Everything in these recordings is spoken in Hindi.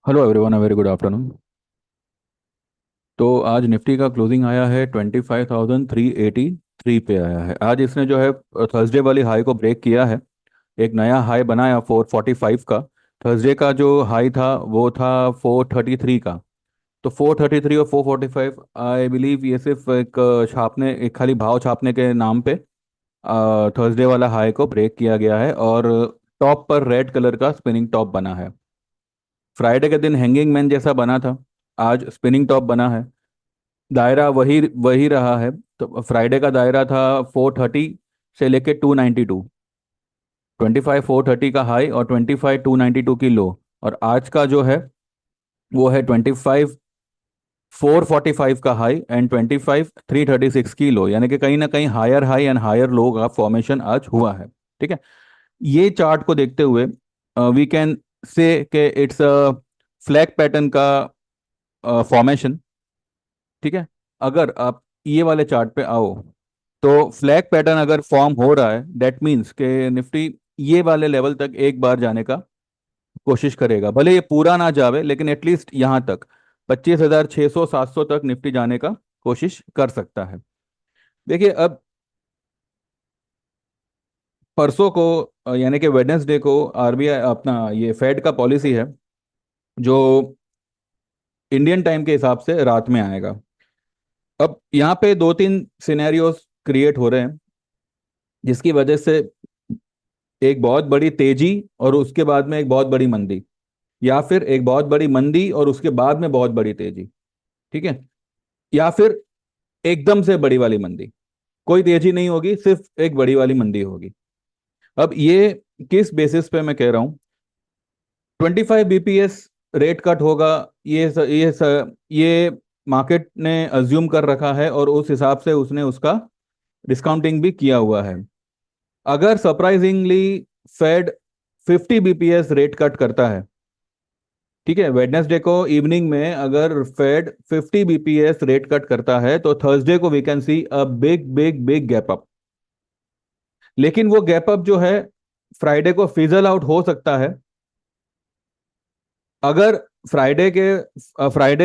Hello everyone, very good afternoon. तो आज निफ्टी का क्लोजिंग आया है 25,383 पे आया है। आज इसने जो है थर्सडे वाली हाई को ब्रेक किया है। एक नया हाई बनाया 445 का। थर्सडे का जो हाई था वो था 433 का। तो 433 और 445 आई बिलीव ये सिर्फ एक छापने, एक खाली भाव छापने के नाम पे थर्सडे वाला हाई को ब्रेक किया गया है। और टॉप पर रेड कलर का स्पिनिंग टॉप बना है। फ्राइडे के दिन हैंगिंग मैन जैसा बना था, आज स्पिनिंग टॉप बना है। दायरा वही वही रहा है। तो फ्राइडे का दायरा था 430 से लेके 292। 25,430 का हाई और 25,292 की लो। और आज का जो है वो है 25,445 का हाई एंड 25,336 की लो, यानी कि कहीं ना कहीं higher high and higher low का फॉर्मेशन आज हुआ है। ठीक है। ये चार्ट को देखते हुए वी कैन से कि इट्स अ फ्लैग पैटर्न का फॉर्मेशन। ठीक है। अगर आप ये वाले चार्ट पे आओ तो फ्लैग पैटर्न अगर फॉर्म हो रहा है, दैट मीन्स के निफ्टी ये वाले लेवल तक एक बार जाने का कोशिश करेगा। भले ये पूरा ना जावे लेकिन एटलीस्ट यहाँ तक 25,600 700 तक निफ्टी जाने का कोशिश कर सकता है। देखिए अब परसों को यानी कि वेडनेसडे को आरबीआई अपना ये फेड का पॉलिसी है जो इंडियन टाइम के हिसाब से रात में आएगा। अब यहाँ पे दो तीन सिनेरियोस क्रिएट हो रहे हैं जिसकी वजह से एक बहुत बड़ी तेजी और उसके बाद में एक बहुत बड़ी मंदी, या फिर एक बहुत बड़ी मंदी और उसके बाद में बहुत बड़ी तेजी। ठीक है। या फिर एकदम से बड़ी वाली मंदी, कोई तेजी नहीं होगी, सिर्फ एक बड़ी वाली मंदी होगी। अब ये किस बेसिस पे मैं कह रहा हूँ? 25 बीपीएस रेट कट होगा, ये मार्केट ने अज्यूम कर रखा है और उस हिसाब से उसने उसका डिस्काउंटिंग भी किया हुआ है। अगर surprisingly Fed 50 BPS rate cut करता है, ठीक है, वेडनेसडे को इवनिंग में अगर फेड 50 बीपीएस रेट कट करता है तो थर्सडे को we can see a big big big gap up. लेकिन वो गैप अप जो है फ्राइडे को फिजल आउट हो सकता है। अगर फ्राइडे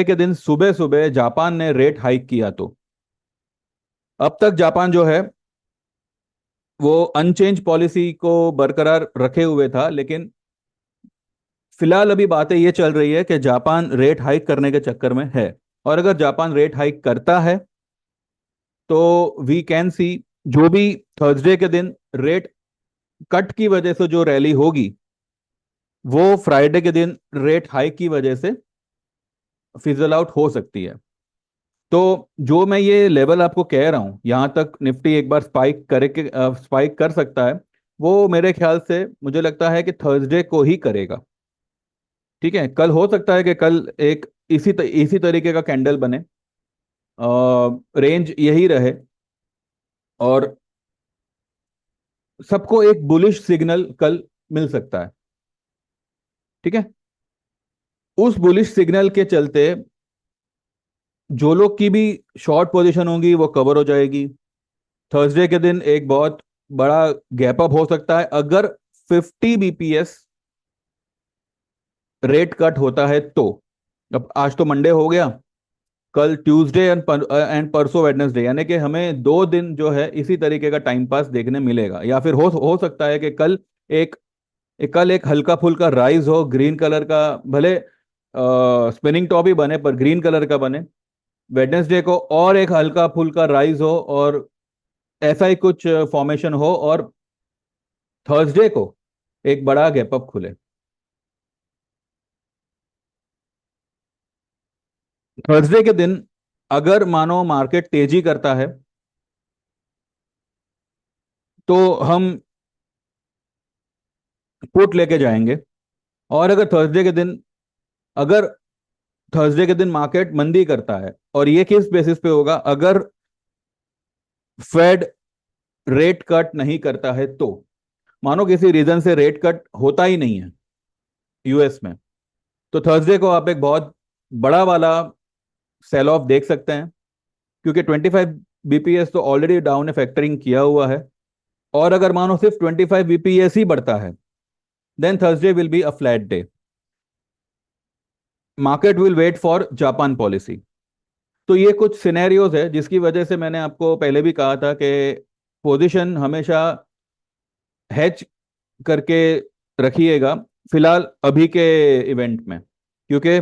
के दिन सुबह सुबह जापान ने रेट हाइक किया तो अब तक जापान जो है वो अनचेंज पॉलिसी को बरकरार रखे हुए था, लेकिन फिलहाल अभी बातें ये चल रही है कि जापान रेट हाइक करने के चक्कर में है। और अगर जापान रेट हाइक करता है तो वी कैन सी जो भी थर्सडे के दिन रेट कट की वजह से जो रैली होगी वो फ्राइडे के दिन रेट हाइक की वजह से फिजल आउट हो सकती है। तो जो मैं ये लेवल आपको कह रहा हूं, यहां तक निफ्टी एक बार स्पाइक कर सकता है, वो मेरे ख्याल से मुझे लगता है कि थर्सडे को ही करेगा। ठीक है। कल हो सकता है कि कल एक इसी तरीके का कैंडल बने, रेंज यही रहे और सबको एक बुलिश सिग्नल कल मिल सकता है। ठीक है। उस बुलिश सिग्नल के चलते जो लोग की भी शॉर्ट पोजीशन होंगी वो कवर हो जाएगी। थर्सडे के दिन एक बहुत बड़ा गैप अप हो सकता है अगर 50 बीपीएस रेट कट होता है तो। अब आज तो मंडे हो गया, कल ट्यूसडे एंड परसों वेडनेसडे, यानी कि हमें 2 दिन जो है इसी तरीके का टाइम पास देखने मिलेगा। या फिर हो सकता है कि एक कल एक हल्का फुल्का राइज हो ग्रीन कलर का, भले स्पिनिंग टॉप ही बने पर ग्रीन कलर का बने। वेडनेसडे को और एक हल्का फुल्का राइज हो और ऐसा ही कुछ फॉर्मेशन हो और थर्सडे को एक बड़ा गैप अप खुले। थर्सडे के दिन अगर मानो मार्केट तेजी करता है तो हम पुट लेके जाएंगे। और अगर थर्सडे के दिन मार्केट मंदी करता है, और ये किस बेसिस पे होगा? अगर फेड रेट कट नहीं करता है तो, मानो किसी रीजन से रेट कट होता ही नहीं है यूएस में, तो थर्सडे को आप एक बहुत बड़ा वाला सेल ऑफ देख सकते हैं, क्योंकि 25 बीपीएस तो ऑलरेडी डाउन ने फैक्टरिंग किया हुआ है। और अगर मानो सिर्फ 25 बीपीएस ही बढ़ता है then Thursday will be a flat day. Market will wait for Japan policy. तो ये कुछ सिनेरियोज है जिसकी वजह से मैंने आपको पहले भी कहा था कि पोजीशन हमेशा हैच करके रखिएगा, फिलहाल अभी के इवेंट में। क्योंकि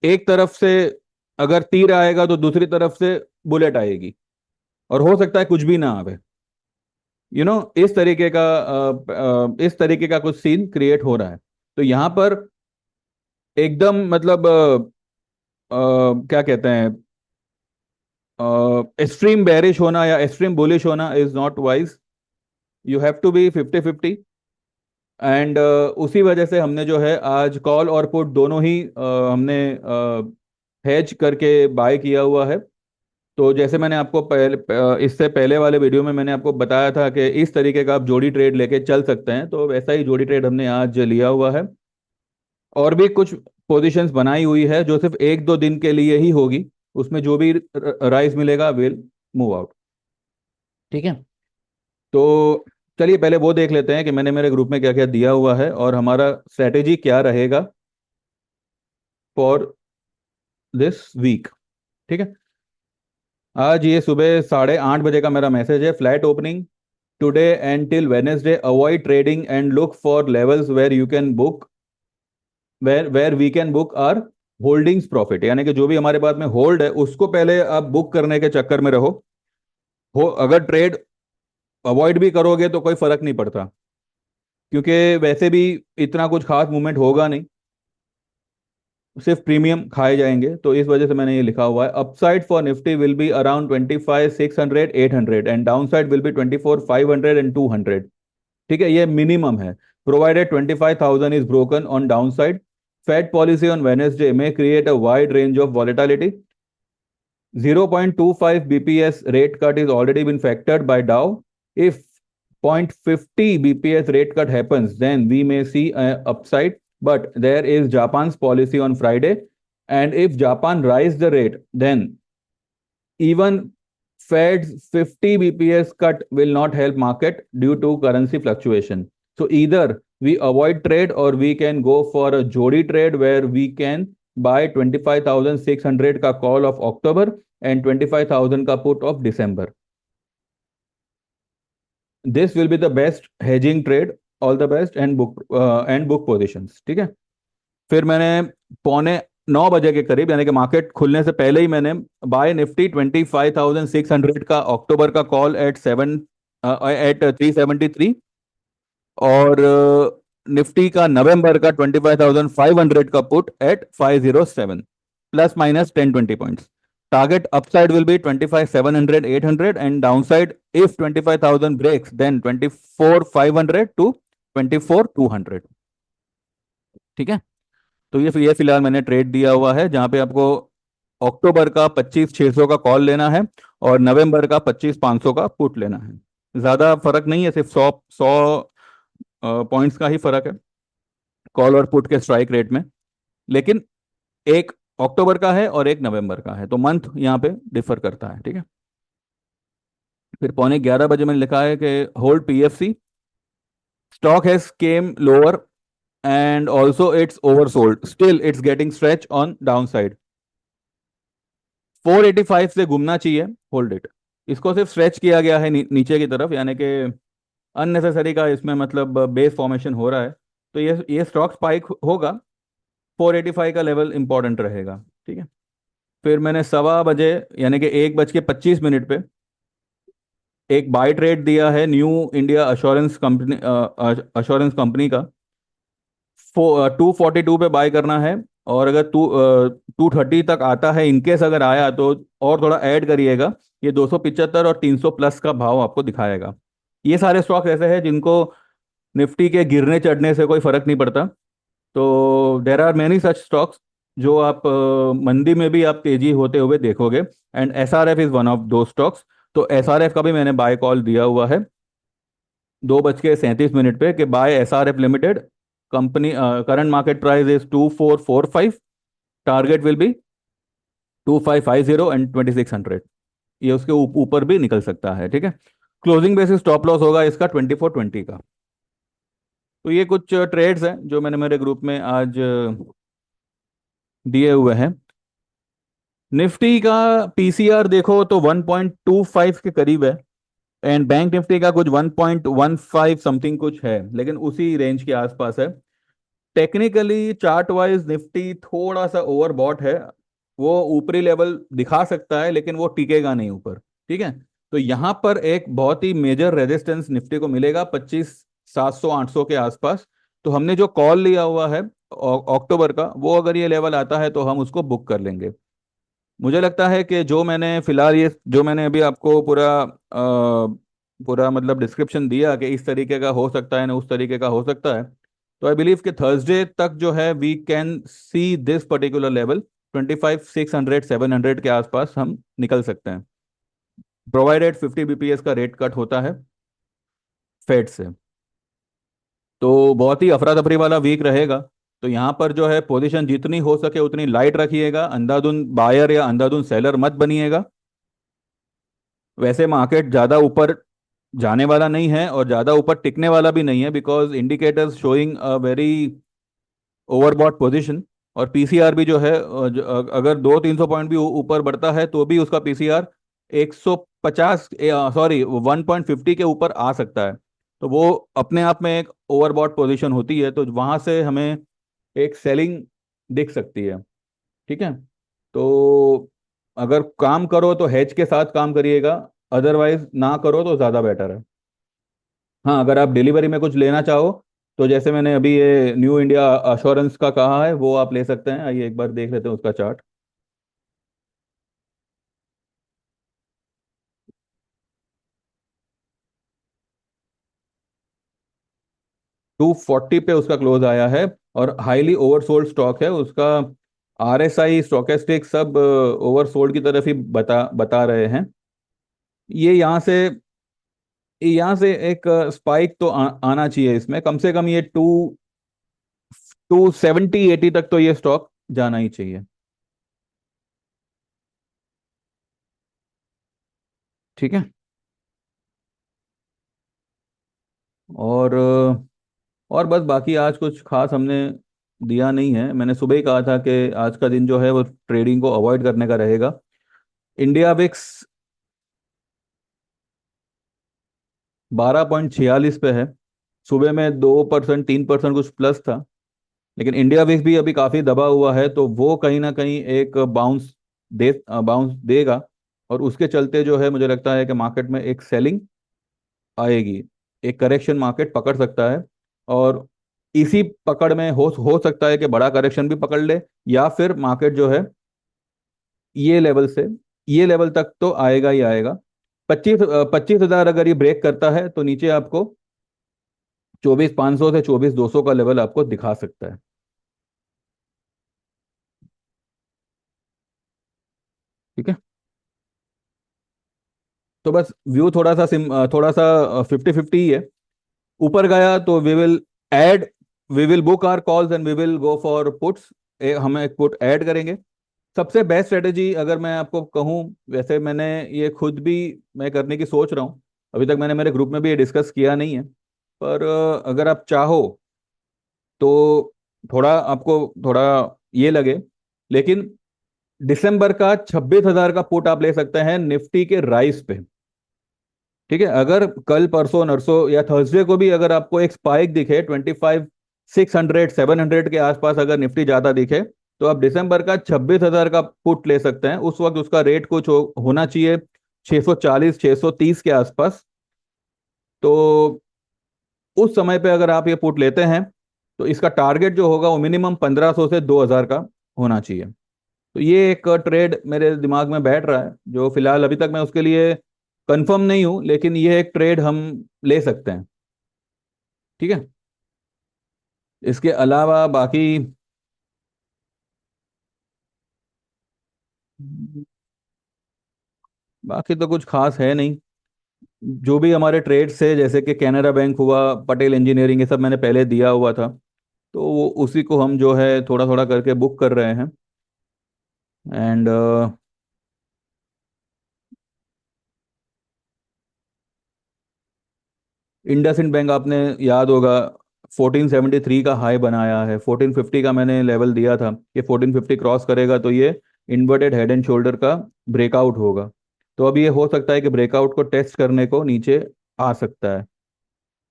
एक तरफ से अगर तीर आएगा तो दूसरी तरफ से बुलेट आएगी, और हो सकता है कुछ भी ना आवे। इस तरीके का इस तरीके का कुछ सीन क्रिएट हो रहा है। तो यहाँ पर एकदम मतलब क्या कहते हैं, एक्सट्रीम बेरिश होना या एक्सट्रीम बुलिश होना is not wise. You have to be 50-50। And उसी वजह से हमने जो है आज कॉल और पुट दोनों ही हमने हेज करके बाय किया हुआ है। तो जैसे मैंने आपको इससे पहले वाले वीडियो में मैंने आपको बताया था कि इस तरीके का आप जोड़ी ट्रेड लेके चल सकते हैं, तो वैसा ही जोड़ी ट्रेड हमने आज लिया हुआ है। और भी कुछ पोजीशंस बनाई हुई है जो सिर्फ 1-2 दिन के लिए ही होगी। उसमें जो भी राइज मिलेगा विल मूव आउट। ठीक है। तो चलिए पहले वो देख लेते हैं कि मैंने मेरे ग्रुप में क्या क्या दिया हुआ है और हमारा स्ट्रेटेजी क्या रहेगा फॉर दिस वीक। ठीक है। आज ये सुबह 8:30 बजे का मेरा मैसेज है, flat opening today and till Wednesday, avoid trading and look for levels where you can book, where we can book our holdings profit. यानी कि जो भी हमारे पास में होल्ड है उसको पहले आप बुक करने के चक्कर में रहो। हो अगर ट्रेड अवॉइड भी करोगे तो कोई फर्क नहीं पड़ता, क्योंकि वैसे भी इतना कुछ खास मूवमेंट होगा नहीं, सिर्फ प्रीमियम खाए जाएंगे। तो इस वजह से मैंने ये लिखा हुआ है, upside for Nifty will be around 25,600 800 and down side will be 24,500 and 200। ठीक है, ये मिनिमम है, provided 25,000 is broken on down side. Fed policy on Wednesday may create a wide range of volatility. 0.25 bps rate cut is already been factored by Dow. If 0.50 bps rate cut happens, then we may see an upside. But there is Japan's policy on Friday, and if Japan rise the rate, then even Fed's 50 bps cut will not help market due to currency fluctuation. So either we avoid trade or we can go for a Jodi trade where we can buy 25,600 का call of October and 25,000 का put of December. This will be the best hedging trade. All the best and book positions. ठीक है। फिर मैंने 8:45 के करीब, यानी कि मार्केट खुलने से पहले ही मैंने बाय निफ्टी 25,600 का अक्टूबर का कॉल एट 373, और निफ्टी का नवंबर का 25,500 का put at 507, ±10-20 points. Target upside will be 25,700 800 and downside if 25,000 breaks then 24,500 to 24,200। ठीक है। तो ये फिलहाल मैंने ट्रेड दिया हुआ है, जहां पे आपको अक्टूबर का 25,600 का कॉल लेना है और नवंबर का 25,500 का पुट लेना है। ज्यादा फर्क नहीं है, सिर्फ 100 पॉइंट्स का ही फर्क है कॉल और पुट के स्ट्राइक रेट में। लेकिन एक अक्टूबर का है और एक नवंबर का है, तो मंथ यहाँ पे डिफर करता है। ठीक है। फिर 11:15 मैंने लिखा है कि hold PFC, stock has came lower and also it's oversold, still it's getting stretch on downside। 485 से घूमना चाहिए, होल्ड इट। इसको सिर्फ स्ट्रेच किया गया है नीचे की तरफ, यानी कि अननेसेसरी का इसमें मतलब बेस फॉर्मेशन हो रहा है। तो ये स्टॉक स्पाइक होगा, 485 का लेवल इंपॉर्टेंट रहेगा। ठीक है। फिर मैंने 1:15 यानी कि 1:25 पे एक बाय ट्रेड दिया है न्यू इंडिया अश्योरेंस कंपनी का। 242 पे बाय करना है, और अगर 230 तक आता है, इनकेस अगर आया तो और थोड़ा ऐड करिएगा, ये 275 और 300 प्लस का भाव आपको दिखाएगा। ये सारे स्टॉक्स ऐसे हैं जिनको निफ्टी के गिरने चढ़ने से कोई फर्क नहीं पड़ता। तो there are many such stocks जो आप मंदी में भी आप तेजी होते हुए देखोगे, and SRF is one of दो स्टॉक्स। तो एसआरएफ का भी मैंने बाय कॉल दिया हुआ है 2:37 पे कि buy SRF limited, company current market price is 2445, target will be 2550 and 2600। ये उसके ऊपर भी निकल सकता है। ठीक है। क्लोजिंग बेसिस स्टॉप लॉस होगा इसका 2420 का। तो ये कुछ ट्रेड्स हैं जो मैंने मेरे ग्रुप में आज दिए हुए हैं। निफ्टी का पीसीआर देखो तो 1.25 के करीब है, एंड बैंक निफ्टी का कुछ 1.15 समथिंग कुछ है, लेकिन उसी रेंज के आसपास है। टेक्निकली चार्ट वाइज निफ्टी थोड़ा सा ओवरबॉट है। वो ऊपरी लेवल दिखा सकता है लेकिन वो टिकेगा नहीं ऊपर। ठीक है। तो यहाँ पर एक बहुत ही मेजर रेजिस्टेंस निफ्टी को मिलेगा 25,700 800 के आसपास। तो हमने जो कॉल लिया हुआ है अक्टूबर का, वो अगर ये लेवल आता है तो हम उसको बुक कर लेंगे। मुझे लगता है कि जो मैंने फिलहाल ये जो मैंने अभी आपको पूरा मतलब डिस्क्रिप्शन दिया कि इस तरीके का हो सकता है ना उस तरीके का हो सकता है, तो आई बिलीव कि थर्सडे तक जो है we can see this particular level 25,600 700 के आसपास हम निकल सकते हैं, प्रोवाइडेड 50 बीपीएस का रेट कट होता है फेड से। तो बहुत ही अफरा तफरी वाला वीक रहेगा। तो यहाँ पर जो है पोजीशन जितनी हो सके उतनी लाइट रखिएगा, अंधाधुंध बायर या अंधाधुंध सेलर मत बनिएगा। वैसे मार्केट ज़्यादा ऊपर जाने वाला नहीं है और ज़्यादा ऊपर टिकने वाला भी नहीं है, because indicators showing a very overbought position. और पीसीआर भी जो है अगर 200 300 पॉइंट भी ऊपर बढ़ता है तो भी उसका पीसीआर 150 सॉरी 1.50 के ऊपर आ सकता है। तो वो अपने आप में एक ओवरबॉट पोजीशन होती है, तो वहां से हमें एक सेलिंग दिख सकती है। ठीक है। तो अगर काम करो तो हेज के साथ काम करिएगा, अदरवाइज ना करो तो ज़्यादा बेटर है। हाँ, अगर आप डिलीवरी में कुछ लेना चाहो तो जैसे मैंने अभी ये न्यू इंडिया अश्योरेंस का कहा है वो आप ले सकते हैं। आइए एक बार देख लेते हैं उसका चार्ट। 240 पे उसका क्लोज आया है और हाईली ओवरसोल्ड स्टॉक है उसका। आरएसआई स्टोकेस्टिक सब ओवरसोल्ड की तरफ ही बता बता रहे हैं। ये यहाँ से एक स्पाइक तो आना चाहिए इसमें, कम से कम ये 270 80 तक तो ये स्टॉक जाना ही चाहिए। ठीक है। और बस बाकी आज कुछ खास हमने दिया नहीं है। मैंने सुबह ही कहा था कि आज का दिन जो है वो ट्रेडिंग को अवॉइड करने का रहेगा। इंडिया विक्स 12.46 पे है। सुबह में 2% 3% कुछ प्लस था, लेकिन इंडिया विक्स भी अभी काफ़ी दबा हुआ है, तो वो कहीं ना कहीं एक बाउंस देगा। और उसके चलते जो है मुझे लगता है कि मार्केट में एक सेलिंग आएगी, एक करेक्शन मार्केट पकड़ सकता है। और इसी पकड़ में हो सकता है कि बड़ा करेक्शन भी पकड़ ले, या फिर मार्केट जो है ये लेवल से ये लेवल तक तो आएगा ही आएगा। 25,000 अगर ये ब्रेक करता है तो नीचे आपको 24,500 से 24,200 का लेवल आपको दिखा सकता है। ठीक है। तो बस व्यू थोड़ा सा 50-50 ही है। ऊपर गया तो and we will book our calls and we will go for puts. हम एक पुट ऐड करेंगे। सबसे बेस्ट स्ट्रेटेजी अगर मैं आपको कहूँ, वैसे मैंने ये खुद भी मैं करने की सोच रहा हूँ, अभी तक मैंने मेरे ग्रुप में भी ये डिस्कस किया नहीं है, पर अगर आप चाहो तो थोड़ा आपको थोड़ा ये लगे, लेकिन दिसंबर का 26,000 का पुट आप ले सकते हैं निफ्टी के राइस पे। ठीक है। अगर कल परसों नरसों या थर्सडे को भी अगर आपको एक स्पाइक दिखे 25,600 700 के आसपास, अगर निफ्टी ज्यादा दिखे, तो आप दिसंबर का 26,000 का पुट ले सकते हैं। उस वक्त उसका रेट कुछ होना चाहिए 640 630 के आसपास। तो उस समय पे अगर आप ये पुट लेते हैं तो इसका टारगेट जो होगा वो मिनिमम 1,500 से 2,000 का होना चाहिए। तो ये एक ट्रेड मेरे दिमाग में बैठ रहा है, जो फिलहाल अभी तक मैं उसके लिए कंफर्म नहीं हूं, लेकिन ये एक ट्रेड हम ले सकते हैं। ठीक है। इसके अलावा बाकी बाकी तो कुछ खास है नहीं। जो भी हमारे ट्रेड्स है जैसे कि कैनरा बैंक हुआ, पटेल इंजीनियरिंग, ये सब मैंने पहले दिया हुआ था, तो वो उसी को हम जो है थोड़ा थोड़ा करके बुक कर रहे हैं। एंड इंडसइंड बैंक आपने याद होगा 1473 का हाई बनाया है, 1450 का मैंने लेवल दिया था कि 1450 क्रॉस करेगा तो ये इन्वर्टेड हेड एंड शोल्डर का ब्रेकआउट होगा। तो अब ये हो सकता है कि ब्रेकआउट को टेस्ट करने को नीचे आ सकता है।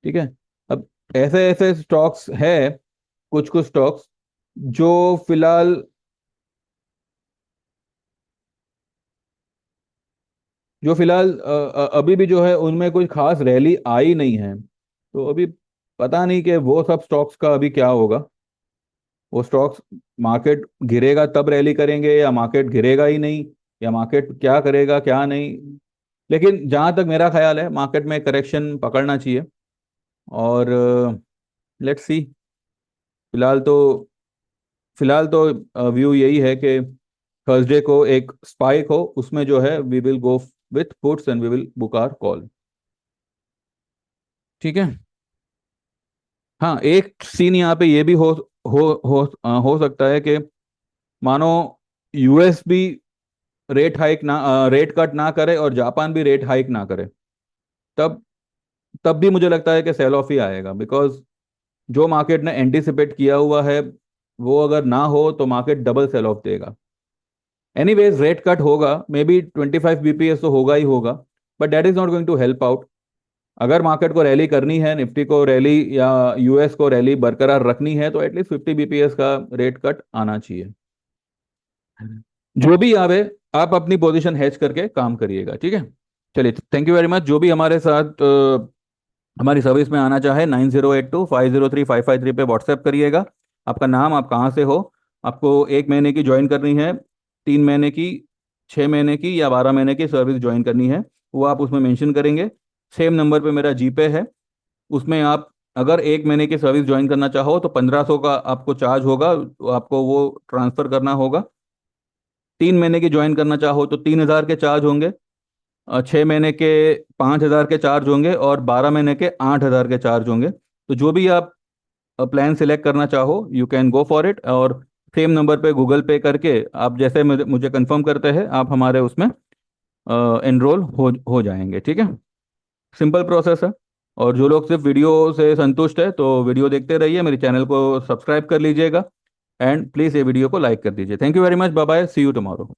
ठीक है। अब ऐसे ऐसे स्टॉक्स है, कुछ कुछ स्टॉक्स जो फिलहाल अभी भी जो है उनमें कोई खास रैली आई नहीं है। तो अभी पता नहीं कि वो सब स्टॉक्स का अभी क्या होगा। वो स्टॉक्स, मार्केट गिरेगा तब रैली करेंगे या मार्केट गिरेगा ही नहीं, या मार्केट क्या करेगा क्या नहीं। लेकिन जहां तक मेरा ख्याल है मार्केट में करेक्शन पकड़ना चाहिए। और लेट्स सी। फिलहाल तो फिलहाल तो व्यू यही है कि थर्सडे को एक स्पाइक हो, उसमें जो है we will go with puts and we will book our call. ठीक है। हाँ, एक सीन यहाँ पे ये भी हो सकता है कि मानो यूएस भी रेट कट ना करे और जापान भी रेट हाइक ना करे, तब तब भी मुझे लगता है कि सेल ऑफ ही आएगा। बिकॉज जो मार्केट ने एंटिसिपेट किया हुआ है वो अगर ना हो तो मार्केट डबल सेल ऑफ देगा। एनीवेज रेट कट होगा, मे बी 25 बीपीएस तो होगा ही होगा, but that is not going to help out. अगर मार्केट को रैली करनी है, निफ्टी को रैली या यूएस को रैली बरकरार रखनी है, तो एटलीस्ट 50 बीपीएस का रेट कट आना चाहिए। जो भी आवे, आप अपनी पोजीशन हेज करके काम करिएगा। ठीक है। चलिए, थैंक यू वेरी मच। जो भी हमारे साथ हमारी सर्विस में आना चाहे 9082503553 पे व्हाट्सएप करिएगा। आपका नाम, आप कहाँ से हो, आपको 1 महीने की ज्वाइन करनी है, 3 महीने की, 6 महीने की या 12 महीने की सर्विस ज्वाइन करनी है, वो आप उसमें मेंशन करेंगे। सेम नंबर पे मेरा जीपे है, उसमें आप अगर 1 महीने की सर्विस ज्वाइन करना चाहो तो 1500 का आपको चार्ज होगा, तो आपको वो ट्रांसफ़र करना होगा। 3 महीने की ज्वाइन करना चाहो तो 3000 के चार्ज होंगे, 6 महीने के 5000 के चार्ज होंगे और 12 महीने के 8000 के चार्ज होंगे। तो जो भी आप प्लान सिलेक्ट करना चाहो you can go for it. और सेम नंबर पे गूगल पे करके आप जैसे मुझे मुझे कंफर्म करते हैं, आप हमारे उसमें एनरोल हो जाएंगे। ठीक है। सिंपल प्रोसेस है। और जो लोग सिर्फ वीडियो से संतुष्ट है तो वीडियो देखते रहिए, मेरे चैनल को सब्सक्राइब कर लीजिएगा एंड प्लीज़ ये वीडियो को लाइक कर दीजिए। Thank you very much, bye bye, see you tomorrow.